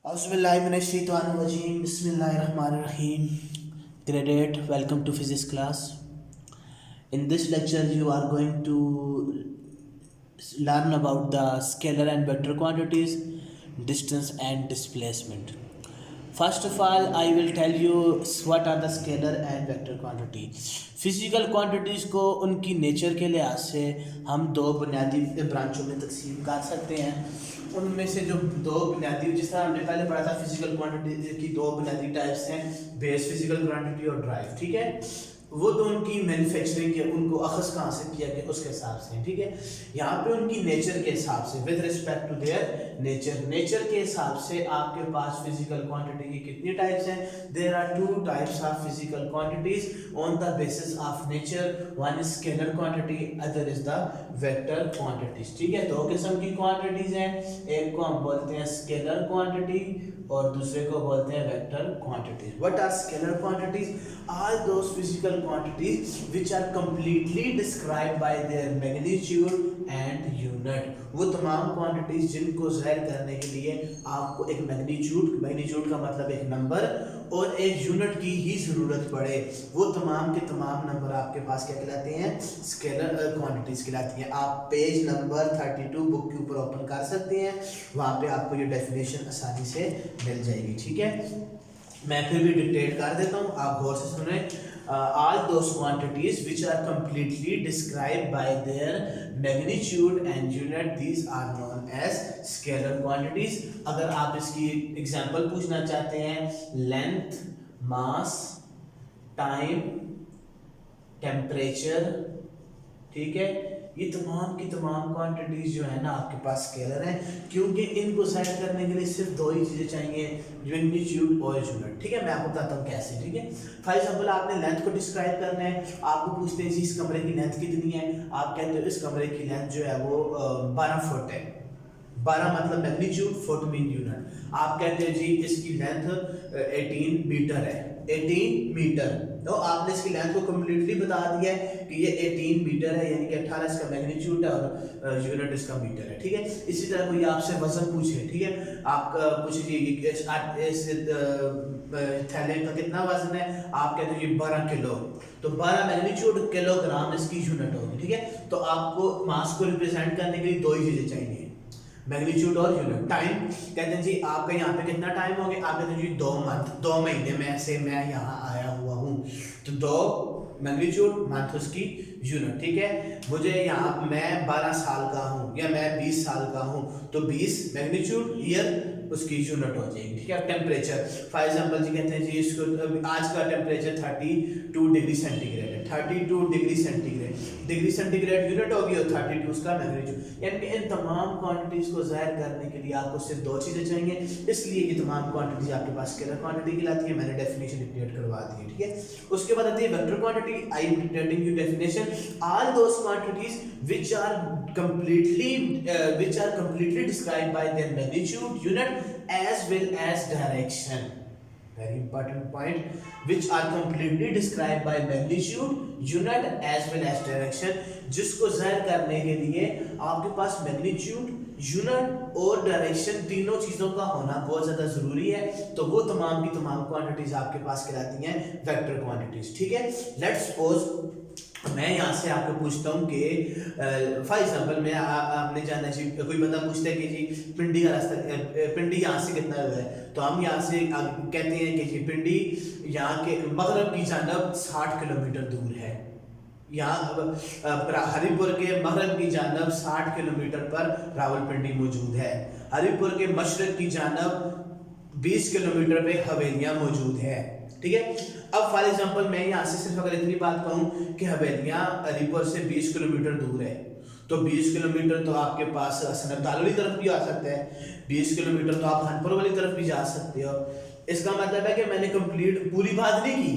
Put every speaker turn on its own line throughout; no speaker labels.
Auzubillahiminash-shaytanir-rajim. Bismillahir-rahmanir-rahim. Grade 8, welcome to physics class. In this lecture, you are going to learn about the scalar and vector quantities, distance and displacement. First of all, I will tell you what are the scalar and vector quantity. Physical quantities को उनकी nature के लिहाज से हम दो बुनियादी ब्रांचों में तकसीम कर सकते हैं। उनमें से जो दो बुनियादी, जिस तरह हमने पहले पढ़ा था, फिजिकल क्वांटिटी की दो बुनियादी टाइप्स हैं, बेस फिजिकल क्वांटिटी और ड्राइव। ठीक है, वो तो उनकी मैन्युफैक्चरिंग के उनको अखज़ कहाँ से किया गया उसके हिसाब से। ठीक है, यहाँ पे उनकी नेचर के हिसाब से, with respect to their nature के हिसाब से आपके पास फिजिकल क्वांटिटी की कितनी टाइप्स हैं। There are two types of physical quantities on the basis of nature. One is scalar quantity, other is the vector quantities. ठीक है, दो किस्म की क्वांटिटीज हैं, एक को हम बोलते हैं स्केलर क्वांटिटी और दूसरे को बोलते हैं vector quantities. What are scalar quantities? All those physical quantities which are completely described by their magnitude and unit। वो तमाम क्वांटिटीज जिनको ज़ाहिर करने के लिए आपको एक मैग्नीट्यूड का मतलब एक नंबर और एक यूनिट की ही ज़रूरत पड़े, वो तमाम के तमाम नंबर आपके पास क्या कहलाते हैं? स्केलर क्वांटिटीज कहलाती हैं। आप पेज नंबर 32 बुक के ऊपर ओपन कर सकते हैं, वहाँ पे आपको ये डेफिनेशन आसानी से मिल जाएगी। ठीक है, मैं फिर भी डिक्टेट कर देता हूँ, आप गौर से सुने। All those quantities which are completely described by their magnitude and unit, these are known as scalar quantities। अगर आप इसकी एग्जांपल पूछना चाहते हैं, लेंथ, मास, टाइम, टेम्परेचर, ठीक है, ये तमाम की तमाम क्वांटिटीज जो है ना आपके पास स्केलर हैं, क्योंकि इनको सेट करने के लिए सिर्फ दो ही चीज़ें चाहिए, मैग्नीट्यूड और यूनिट। ठीक है, मैं आपको बताता हूँ कैसे। ठीक है, फॉर एग्जांपल आपने लेंथ को डिस्क्राइब करना है, आपको पूछते हैं जी इस कमरे की लेंथ कितनी है, आप कहते हो इस कमरे की लेंथ जो है वो 12 फुट है। 12 मतलब मैग्नीट्यूड, फुट मीन यूनिट। आप कहते हैं जी इसकी लेंथ 18 मीटर है, 18 मीटर, तो आपने इसकी लेंथ को कम्प्लीटली बता दिया है कि ये 18 मीटर है, यानी कि 18 इसका मैग्नीट्यूड है और यूनिट इसका मीटर है। ठीक है, इसी तरह कोई आपसे वजन पूछे, ठीक है, आप पूछे इस थैले का कितना वजन है, आप कहते हैं 12 किलो, तो 12 मैग्नीट्यूड, किलोग्राम इसकी यूनिट होगी। ठीक है, तो आपको मास को रिप्रेजेंट करने के लिए दो ही चीजें चाहिए, मैग्नीट्यूड और यूनिट। टाइम कहते हैं जी आपका यहाँ पे कितना टाइम हो गया, आप कहते हैं जी 2 मंथ, 2 महीने में से मैं यहाँ आया हुआ हूँ, तो 2 मैग्नीट्यूड, मंथ उसकी यूनिट। ठीक है, मुझे यहाँ मैं 12 साल का हूँ या मैं 20 साल का हूँ, तो 20 मैग्नीट्यूड, ईयर उसकी यूनिट हो जाएगी। ठीक है, टेम्परेचर फॉर एग्जांपल जी कहते हैं जी इसको आज का टेम्परेचर 32 डिग्री सेंटीग्रेड है, 32 degree centigrade, degree centigrade unit होगी और 32 उसका मैग्नीट्यूड। यानी कि इन तमाम क्वांटिटीज को ज़ाहिर करने के लिए आपको सिर्फ दो चीज़ें चाहिए, इसलिए ये तमाम क्वांटिटीज आपके पास स्केलर क्वांटिटी कहलाती है। मैंने डेफिनेशन डिक्लेयर करवा दी है। ठीक है, उसके बाद आती है vector quantity. I am dictating you definition. All those quantities which are completely described by their magnitude, unit as well as direction। Very important point, which are completely described by magnitude, unit as well as direction। जिसको ज़ाहिर करने के लिए आपके पास magnitude, unit और direction तीनों चीज़ों का होना बहुत ज़्यादा ज़रूरी है, तो वो तमाम की तमाम क्वांटिटीज आपके पास कहलाती हैं वेक्टर क्वांटिटीज। ठीक है, लेट्स सपोज मैं यहाँ से आपको पूछता हूँ कि फॉर एग्जांपल मैं आपने जानना चाहिए, कोई बंदा पूछता है कि जी पिंडी का रास्ता, पिंडी यहाँ से कितना हुआ है, तो हम यहाँ से कहते हैं कि जी पिंडी यहाँ के मगरब की जानब 60 किलोमीटर दूर है। यहाँ हरिपुर के मगरब की जानब 60 किलोमीटर पर रावलपिंडी मौजूद है। हरिपुर के मशरक की जानब 20 किलोमीटर पे हवेलियाँ मौजूद है। ठीक है, अब फॉर एग्जांपल मैं यहाँ से सिर्फ अगर इतनी बात कहूँ कि हवेलियाँ हरिपुर से 20 किलोमीटर दूर है, तो 20 किलोमीटर तो आपके पास सनकदाल वाली तरफ भी आ सकता है, 20 किलोमीटर तो आप हनपुर वाली तरफ भी जा सकते हो। इसका मतलब है कि मैंने पूरी बात नहीं की,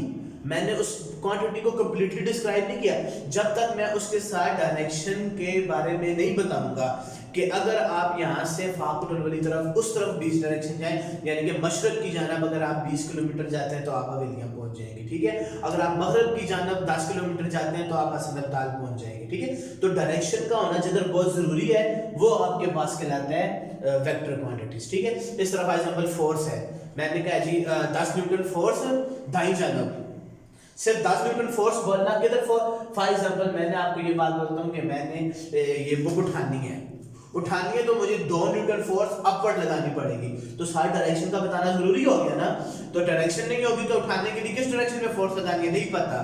मैंने उस क्वांटिटी को कंप्लीटली डिस्क्राइब नहीं किया जब तक मैं उसके साथ डायरेक्शन के बारे में नहीं बताऊंगा कि अगर आप यहाँ से फाकुल वाली तरफ उस तरफ 20 डायरेक्शन जाएं, यानी कि मशरक की जानब अगर आप 20 किलोमीटर जाते हैं तो आप हवेलियाँ पहुंच जाएंगे। ठीक है, अगर आप मगरब की जानब 10 किलोमीटर जाते हैं तो आप हसनताल पहुंच जाएंगे। ठीक है, तो डायरेक्शन का होना जिधर बहुत जरूरी है वो आपके पास कहलाता है वेक्टर क्वांटिटीज, ठीक है। इस तरह फॉर एग्जांपल फोर्स है, मैंने कहा जी 10 न्यूटन फोर्स दाईं जानब, सिर्फ 10 न्यूटन फोर्स बोलना किधर फॉर एग्जांपल मैंने आपको ये बात बोलता हूँ कि मैंने ये बुक उठानी है तो मुझे 2 न्यूटन फोर्स अपवर्ड लगानी पड़ेगी, तो सारी डायरेक्शन का बताना जरूरी हो गया ना। तो डायरेक्शन नहीं होगी तो उठाने के लिए किस डायरेक्शन में फोर्स लगानी है नहीं पता,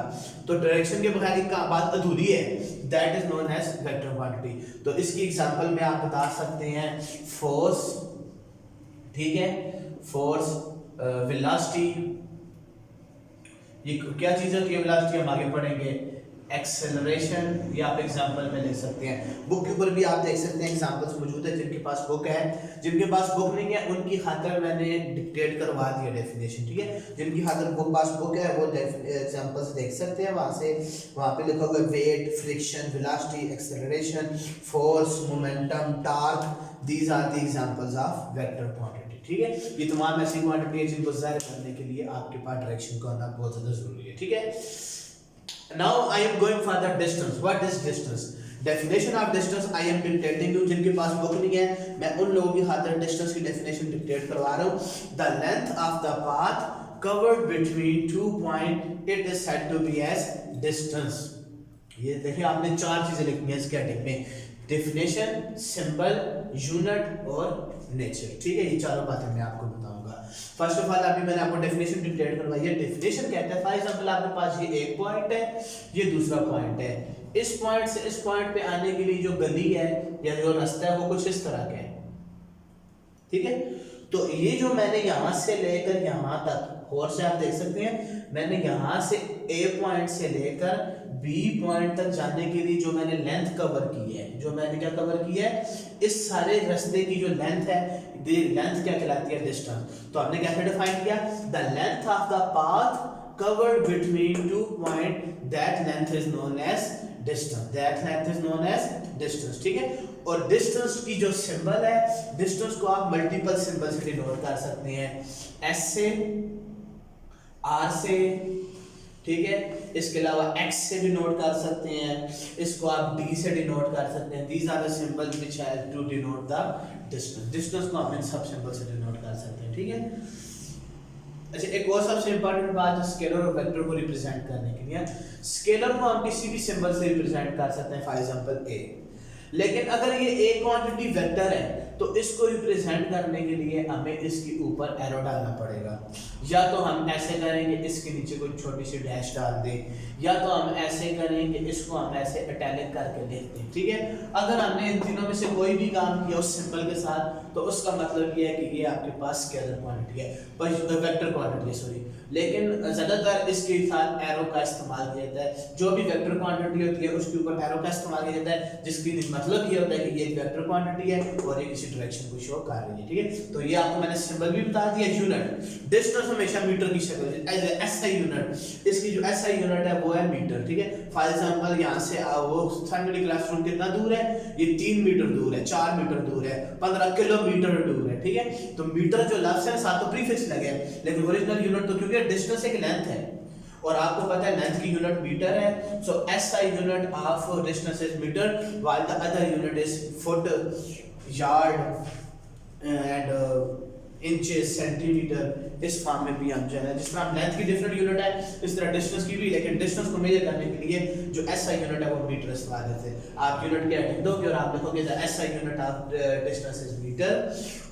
तो डायरेक्शन के बगैर एक बात अधूरी है, that is known as vector quantity. तो इसकी एग्जांपल में आप बता सकते हैं फोर्स, ठीक है, फोर्स, वेलोसिटी, ये क्या चीज होती है वेलोसिटी हम आगे पढ़ेंगे, एक्सेलरेशन, ये आप एग्जांपल में ले सकते हैं। बुक के ऊपर भी आप देख सकते हैं एग्जांपल्स मौजूद है, जिनके पास बुक है, जिनके पास बुक नहीं है उनकी खातिर मैंने डिक्टेट करवा दिया डेफिनेशन, ठीक है। जिनकी खातिर पास बुक है वो एग्जांपल्स देख सकते हैं, वहाँ पे लिखा हुआ weight, friction, velocity, acceleration, force, momentum, torque, these are the examples of vector quantity, ठीक है। ये तमाम ऐसी क्वांटिटी है जिनको ज़ाहिर करने के लिए आपके पास डायरेक्शन का होना बहुत ज़्यादा जरूरी है, ठीक है। Now I am going for the distance. What is distance? Definition of distance I am dictating you. जिनके पास बुक नहीं है मैं उन लोगों की खातिर डिस्टेंस की डेफिनेशन डिक्टेट करवा रहा हूँ। The length of the path covered between 2 points it is said to be as distance. ये देखिए आपने 4 चीजें लिखनी है इस हेडिंग में, डेफिनेशन, सिंबल, यूनिट और नेचर, ठीक है। ये चारों बातें मैं आपको बताऊंगा। फर्स्ट ऑफ ऑल अभी मैंने आपको डेफिनेशन डिक्लेयर करवाई है। डेफिनेशन कहता है फॉर एग्जांपल आपके पास ये एक पॉइंट है, ये दूसरा पॉइंट है, इस पॉइंट से इस पॉइंट पे आने के लिए जो गली है या जो रास्ता है वो कुछ इस तरह का है, ठीक है। तो ये जो मैंने यहाँ से लेकर यहाँ तक, और से आप देख सकते हैं मैंने यहाँ से ए पॉइंट से लेकर बी पॉइंट तक जाने के लिए जो मैंने लेंथ कवर की है, जो मैंने क्या कवर की है, इस सारे रास्ते की जो लेंथ है, लेंथ क्या कहलाती है, डिस्टेंस। तो हमने कैसे डिफाइन किया, the length of the path covered between 2 points, that length is known as distance, that length is known as distance, ठीक है। और डिस्टेंस की जो सिंबल है, डिस्टेंस को आप मल्टीपल सिंबल से डिनोट कर सकते हैं, एस से, आर से, ठीक है। इसके अलावा x से डिनोट कर सकते हैं, इसको आप d से डिनोट कर सकते हैं। These are the symbols which help to denote the distance. Distance को आप इन सब सिंबल से डिनोट कर सकते हैं, ठीक है। अच्छा, एक और सबसे इंपॉर्टेंट बात है स्केलर और वेक्टर को रिप्रेजेंट करने के लिए, स्केलर को हम किसी भी सिंबल से रिप्रेजेंट कर सकते हैं, फॉर एग्जांपल a। लेकिन अगर ये a क्वांटिटी वेक्टर है तो इसको रिप्रेजेंट करने के लिए हमें इसके ऊपर एरो डालना पड़ेगा, या तो हम ऐसे करेंगे इसके नीचे कोई छोटी सी डैश डाल दें, या तो हम ऐसे करेंगे इसको हम ऐसे इटैलिक करके लिख दें, ठीक है। अगर हमने इन तीनों में से कोई भी काम किया उस सिंबल के साथ तो उसका मतलब ये है कि ये आपके पास स्केलर क्वांटिटी है, वेक्टर क्वांटिटी है, सॉरी। लेकिन ज़्यादातर इसके साथ एरो का इस्तेमाल किया जाता है, जो भी वेक्टर क्वांटिटी होती है उसके ऊपर एरो का इस्तेमाल किया जाता है, जिसकी मतलब ये होता है कि ये एक वेक्टर क्वांटिटी है और ये किसी डायरेक्शन को शो कर रही है, ठीक है। तो ये आपको मैंने सिंबल भी बता दिया। यूनिट, डिस्टेंस हमेशा मीटर की शक्ल, एसआई यूनिट, इसकी जो एसआई यूनिट है वो है मीटर, ठीक है। फॉर एग्जांपल यहाँ से वो फैमिली क्लासरूम कितना दूर है, ये 3 मीटर दूर है, 4 मीटर दूर है, 15 किलोमीटर दूर है, ठीक है। तो मीटर जो लफ्ज है साथ तो प्रीफिक्स लगे, लेकिन ओरिजिनल यूनिट तो क्योंकि डिस्टेंस एक लेंथ है और आपको पता है लेंथ की यूनिट मीटर है, so SI unit of distance is metre while the other unit is foot, yard and inches, centimetre. इस फॉर्म में भी हम जो है, जिस तरह लेंथ की डिफरेंट यूनिट है इस तरह डिस्टेंस की भी, लेकिन डिस्टेंस को मेजर करने के लिए जो एसआई यूनिट है वो मीटर इस्तेमाल करते हैं। आप यूनिट के हेडिंग दोगे और आप लिखोगे the SI unit of distance is metre.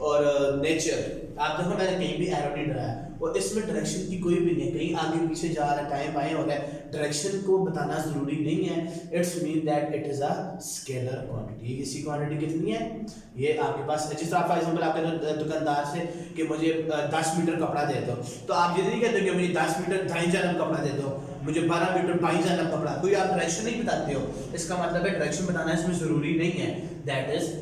और नेचर, आप देखो मैंने कहीं भी एरो नहीं डराया और इसमें डायरेक्शन की कोई भी नहीं, कहीं आगे पीछे जा रहा है, टाइम बाएं हो रहा है, डायरेक्शन को बताना जरूरी नहीं है। It's mean that it is a scalar quantity. किसी क्वांटिटी कितनी है, ये आपके पास, जिस तरह फॉर एग्जांपल आपके दुकानदार से कि मुझे 10 मीटर कपड़ा दे दो, तो आप ये नहीं कहते कि मुझे 10 मीटर दाईं जानब कपड़ा दे दो, मुझे 12 मीटर बाईं जानब कपड़ा, कोई आप डायरेक्शन नहीं बताते हो, इसका मतलब है डायरेक्शन बताना इसमें जरूरी नहीं है, दैट इज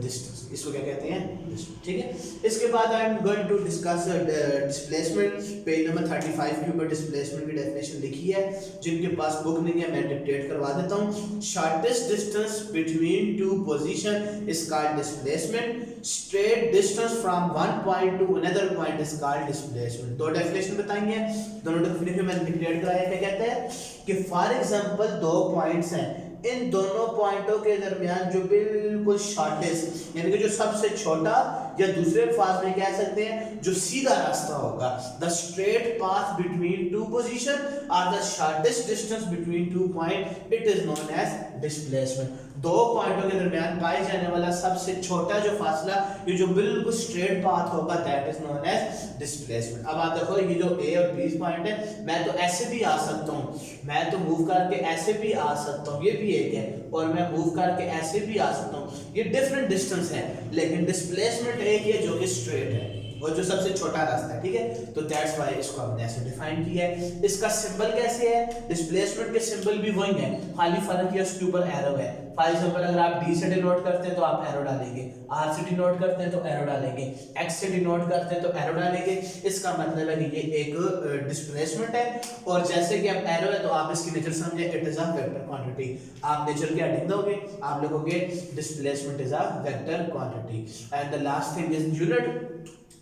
डिस्टेंस, इसको क्या कहते हैं, डिस्टेंस, ठीक है। इसके बाद I am going to discuss displacement. Page number 35 के ऊपर डिस्प्लेसमेंट की डेफिनेशन लिखी है, जिनके पास बुक नहीं है मैं डिक्टेट करवा देता हूँ। Shortest distance between two position is called displacement, straight distance from one point two another point is called displacement. दो डेफिनेशन बताएंगे, दोनों डेफिनेशन मैंने डिक्टेट कराया। क्या कहते हैं कि फॉर एग्जांपल दो पॉइंट्स हैं, इन दोनों पॉइंटों के दरमियान जो बिल्कुल शॉर्टेस्ट यानी कि जो सबसे छोटा, या दूसरे अल्फाज में कह सकते हैं जो सीधा रास्ता होगा, the straight path between two position और the shortest distance between two point, it is known as displacement. दो पॉइंटों के दरमियान पाए जाने वाला सबसे छोटा जो फासला, ये जो बिल्कुल स्ट्रेट पाथ होगा, that is known as displacement. अब आप देखो ये जो ए और बी पॉइंट है, मैं तो ऐसे भी आ सकता हूँ, मैं तो मूव करके ऐसे भी आ सकता हूँ, ये भी एक है, और मैं मूव करके ऐसे भी आ सकता हूँ, ये डिफरेंट डिस्टेंस है, लेकिन डिस्प्लेसमेंट एक है जो कि स्ट्रेट है और जो सबसे छोटा रास्ता है, ठीक है। तो दैट्स व्हाई इसको हमने ऐसे डिफाइन किया है। इसका सिंबल कैसे है, डिस्प्लेसमेंट के सिंबल भी वही है, खाली फर्क ये उसके ऊपर एरो है। फॉर एग्जांपल अगर आप डी से डिनोट करते हैं तो आप एरो डालेंगे, आर से डिनोट करते हैं तो एरो डालेंगे, एक्स से डिनोट करते हैं तो एरो डालेंगे। इसका मतलब है कि ये एक डिस्प्लेसमेंट है, और जैसे कि अब एरो है तो आप इसकी नेचर समझे, it is a vector quantity. आप नेचर की हेडिंग दोगे, आप लिखोगे displacement is a vector quantity. And the last thing is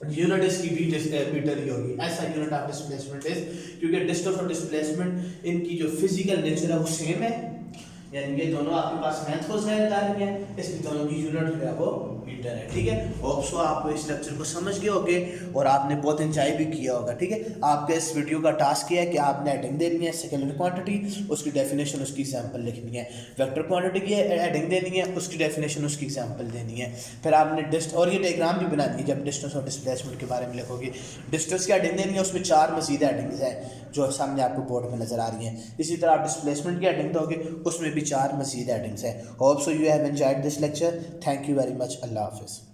unit इसकी भी मीटर ही होगी, ऐसा यूनिट ऑफ डिस्प्लेसमेंट इज, क्योंकि डिस्टेंस और डिस्प्लेसमेंट इनकी जो फिजिकल नेचर है वो सेम है, यानी ये दोनों आपके पास मैथ को जानकारी है, इसकी दोनों की यूनिट जो है वो मीटर है, ठीक है। होप सो आप इस लेक्चर को समझ गए होंगे और आपने बहुत एंजॉय भी किया होगा, ठीक है। आपके इस वीडियो का टास्क ये है कि आपने हेडिंग देनी है स्केलर क्वांटिटी, उसकी डेफिनेशन, उसकी एग्जांपल लिखनी है। वेक्टर क्वांटिटी की हेडिंग देनी है, उसकी डेफिनेशन, उसकी एग्जांपल देनी है। फिर आपने और ये डायग्राम भी बनानी है जब डिस्टेंस और डिस्प्लेसमेंट के बारे में लिखोगे। डिस्टेंस की हेडिंग देनी है, उसमें 4 मजीद हेडिंग्स हैं जो सामने आपको बोर्ड में नजर आ रही हैं। इसी तरह आप डिस्प्लेसमेंट की हेडिंग दोगे, उसमें भी 4 मजीद हेडिंग्स हैं। Hope so you have enjoyed this lecture. Thank you very much. अल्लाह हाफिज़।